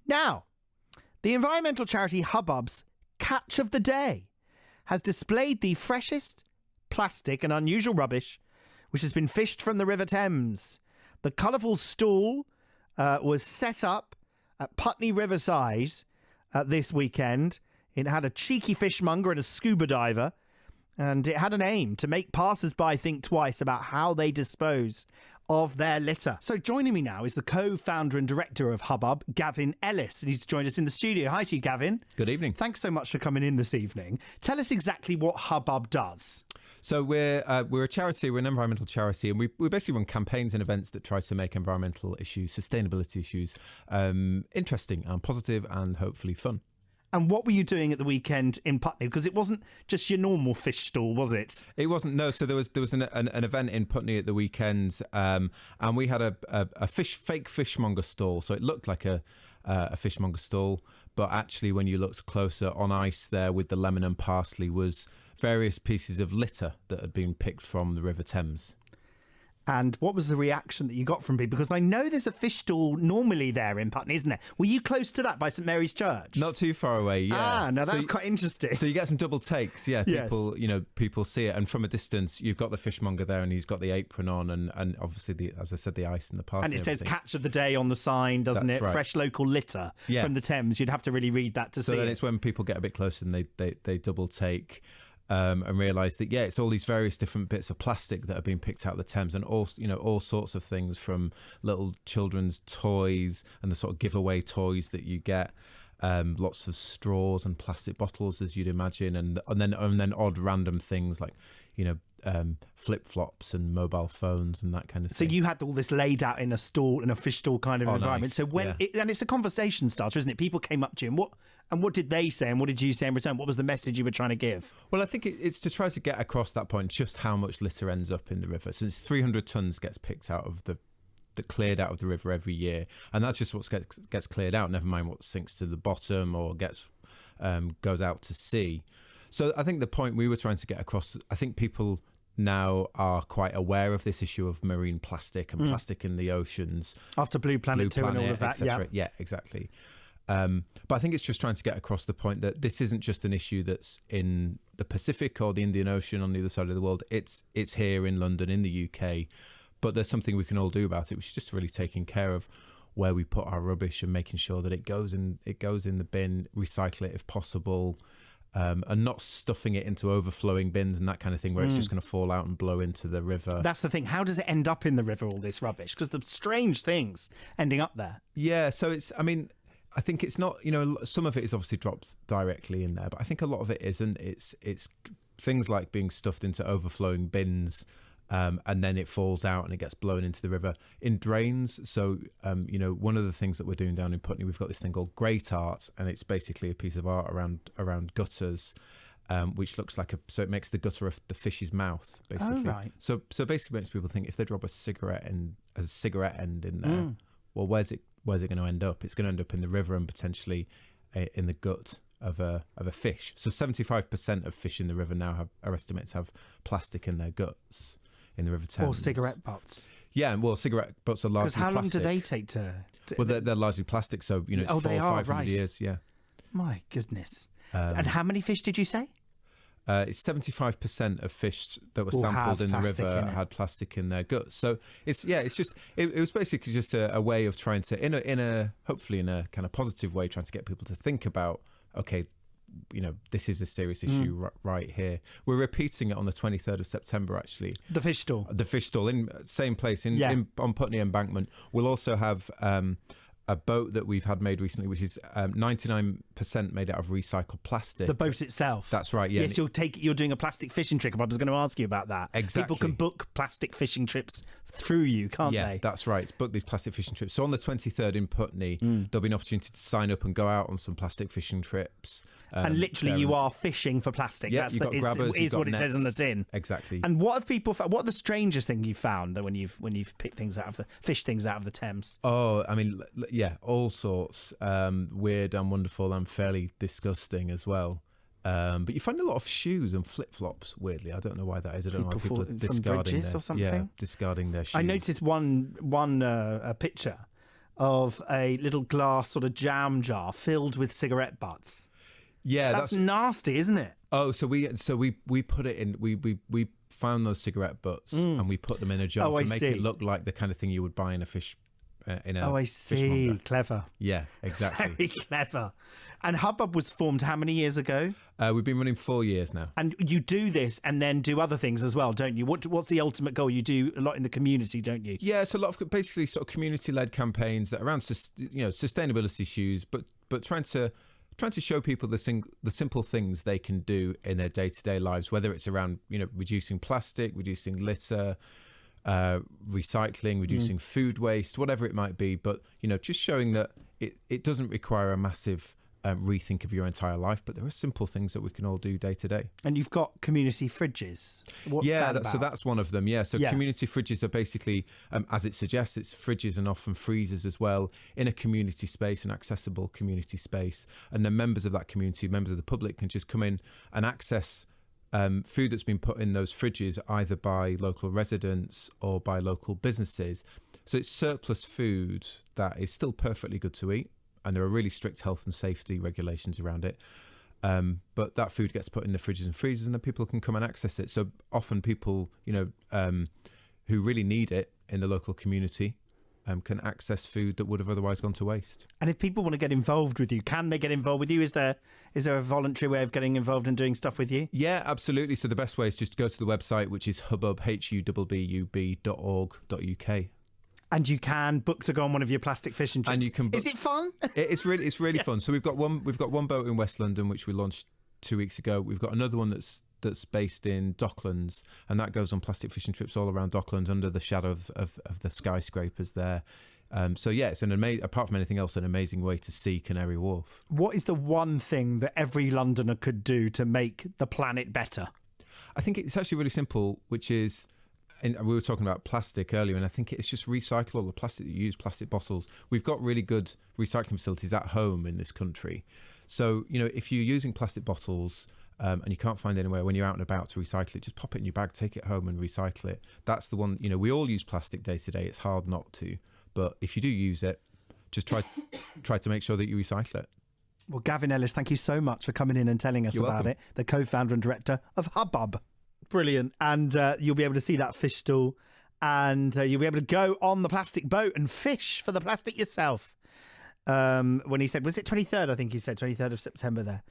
Now, the environmental charity Hubbub's Catch of the Day has displayed the freshest plastic and unusual rubbish which has been fished from the River Thames. The colourful stall was set up at Putney Riverside this weekend. It had a cheeky fishmonger and a scuba diver, and it had an aim to make passers-by think twice about how they dispose of their litter. So joining me now is the co-founder and director of Hubbub, Gavin Ellis, and he's joined us in the studio. Hi to you, Gavin. Good evening. Thanks so much for coming in this evening. Tell us exactly what Hubbub does. So we're a charity, we're an environmental charity, and we basically run campaigns and events that try to make environmental issues, sustainability issues, interesting and positive and hopefully fun. And what were you doing at the weekend in Putney? Because it wasn't just your normal fish stall, was it? It wasn't, no. So there was an event in Putney at the weekend, and we had a fake fishmonger stall. So it looked like a fishmonger stall, but actually when you looked closer, on ice there with the lemon and parsley was various pieces of litter that had been picked from the River Thames. And what was the reaction that you got from people? Because I know there's a fish stall normally there in Putney, isn't there? Were you close to that by St Mary's Church? Not too far away, yeah. Ah, no, that's quite interesting. So you get some double takes, yeah. People, yes. People see it, and from a distance, you've got the fishmonger there, and he's got the apron on, and obviously, as I said, the ice and the parsley. And it says "Catch of the Day" on the sign, doesn't it? Right. Fresh local litter from the Thames. You'd have to really read that to see. So then it's when people get a bit closer and they double take. And realise that it's all these various different bits of plastic that have been picked out of the Thames, and all sorts of things, from little children's toys and the sort of giveaway toys that you get, lots of straws and plastic bottles, as you'd imagine, and then odd random things like flip-flops and mobile phones and that kind of thing. So you had all this laid out in a stall, in a fish stall kind of environment. Nice. So and it's a conversation starter, isn't it? People came up to you, and what did they say, and what did you say in return? What was the message you were trying to give? Well, I think it's to try to get across that point just how much litter ends up in the river. Since 300 tonnes gets picked out of cleared out of the river every year, and that's just what gets cleared out, never mind what sinks to the bottom or goes out to sea. So I think the point we were trying to get across, I think people now are quite aware of this issue of marine plastic and plastic in the oceans. After Blue Planet 2 and all of that, yeah, exactly. But I think it's just trying to get across the point that this isn't just an issue that's in the Pacific or the Indian Ocean on the other side of the world. It's here in London, in the UK, but there's something we can all do about it, which is just really taking care of where we put our rubbish and making sure that it goes in the bin, recycle it if possible. And not stuffing it into overflowing bins and that kind of thing where it's just going to fall out and blow into the river. That's the thing. How does it end up in the river, all this rubbish? Because the strange things ending up there. Yeah, so I think it's not, some of it is obviously dropped directly in there, but I think a lot of it isn't. It's things like being stuffed into overflowing bins, and then it falls out and it gets blown into the river in drains. So, one of the things that we're doing down in Putney, we've got this thing called Great Art, and it's basically a piece of art around gutters, which looks like so it makes the gutter of the fish's mouth, basically. Oh, right. So basically makes people think if they drop a cigarette end in there, well, where's it going to end up? It's going to end up in the river and potentially in the gut of a fish. So 75% of fish in the river now are estimated to have plastic in their guts in the River Thames. Or cigarette butts. Yeah, well, cigarette butts are largely plastic. Because how long do they take to well, they're largely plastic, so, it's 400 or 500 years, yeah. My goodness. And how many fish did you say? It's 75% of fish that were sampled in the river had plastic in their guts. So it was basically just a way of trying to, hopefully in a kind of positive way, trying to get people to think about, okay, this is a serious issue right here. We're repeating it on the 23rd of September, actually. The fish stall. The fish stall, in same place, on Putney Embankment. We'll also have a boat that we've had made recently, which is 99% made out of recycled plastic. The boat itself. That's right, yeah. Yes, you're doing a plastic fishing trip. I was going to ask you about that. Exactly. People can book plastic fishing trips through you, can't they? Yeah, that's right. Book these plastic fishing trips. So on the 23rd in Putney, there'll be an opportunity to sign up and go out on some plastic fishing trips. And literally you are fishing for plastic. Yeah, you've got grabbers, is what it says on the tin. Exactly. And what have people found? What are the strangest thing you've found when you've picked things out of the Thames? Oh, I mean, yeah, all sorts. Weird and wonderful and fairly disgusting as well. But you find a lot of shoes and flip-flops, weirdly. I don't know why that is. I don't know why people are discarding or something. Yeah, discarding their shoes. I noticed one picture of a little glass sort of jam jar filled with cigarette butts. Yeah, that's nasty, isn't it? Oh, so we put it in. We found those cigarette butts and we put them in a jar to make it look like the kind of thing you would buy in a fish. I see. Fishmonger. Clever. Yeah, exactly. Very clever. And Hubbub was formed how many years ago? We've been running 4 years now. And you do this and then do other things as well, don't you? What's the ultimate goal? You do a lot in the community, don't you? Yeah, so a lot of basically sort of community-led campaigns that are around sustainability issues, but trying to show people the simple things they can do in their day-to-day lives, whether it's around reducing plastic, reducing litter, recycling, reducing food waste, whatever it might be, but just showing that it doesn't require a massive rethink of your entire life, but there are simple things that we can all do day to day. And you've got community fridges. What's that about? So that's one of them. Community fridges are basically, as it suggests, it's fridges and often freezers as well in a community space, an accessible community space, and then members of that community, members of the public, can just come in and access food that's been put in those fridges either by local residents or by local businesses. So it's surplus food that is still perfectly good to eat, and there are really strict health and safety regulations around it. But that food gets put in the fridges and freezers, and then people can come and access it. So often people, who really need it in the local community, can access food that would have otherwise gone to waste. And if people want to get involved with you, can they get involved with you? Is there a voluntary way of getting involved and doing stuff with you? Yeah, absolutely. So the best way is just to go to the website, which is Hubbub, hubbub.org.uk. And you can book to go on one of your plastic fish and chips. And you can Is it fun? It's really fun. So we've got one boat in West London, which we launched 2 weeks ago. We've got another one that's based in Docklands, and that goes on plastic fishing trips all around Docklands under the shadow of the skyscrapers there. It's apart from anything else, an amazing way to see Canary Wharf. What is the one thing that every Londoner could do to make the planet better? I think it's actually really simple, which is, and we were talking about plastic earlier, and I think it's just recycle all the plastic that you use, plastic bottles. We've got really good recycling facilities at home in this country. So, if you're using plastic bottles and you can't find anywhere when you're out and about to recycle it, just pop it in your bag, take it home and recycle it. That's the one, we all use plastic day to day. It's hard not to. But if you do use it, just try to make sure that you recycle it. Well, Gavin Ellis, thank you so much for coming in and telling us about it. The co-founder and director of Hubbub. Brilliant. And you'll be able to see that fish stall, and you'll be able to go on the plastic boat and fish for the plastic yourself. When he said, was it 23rd? I think he said 23rd of September there.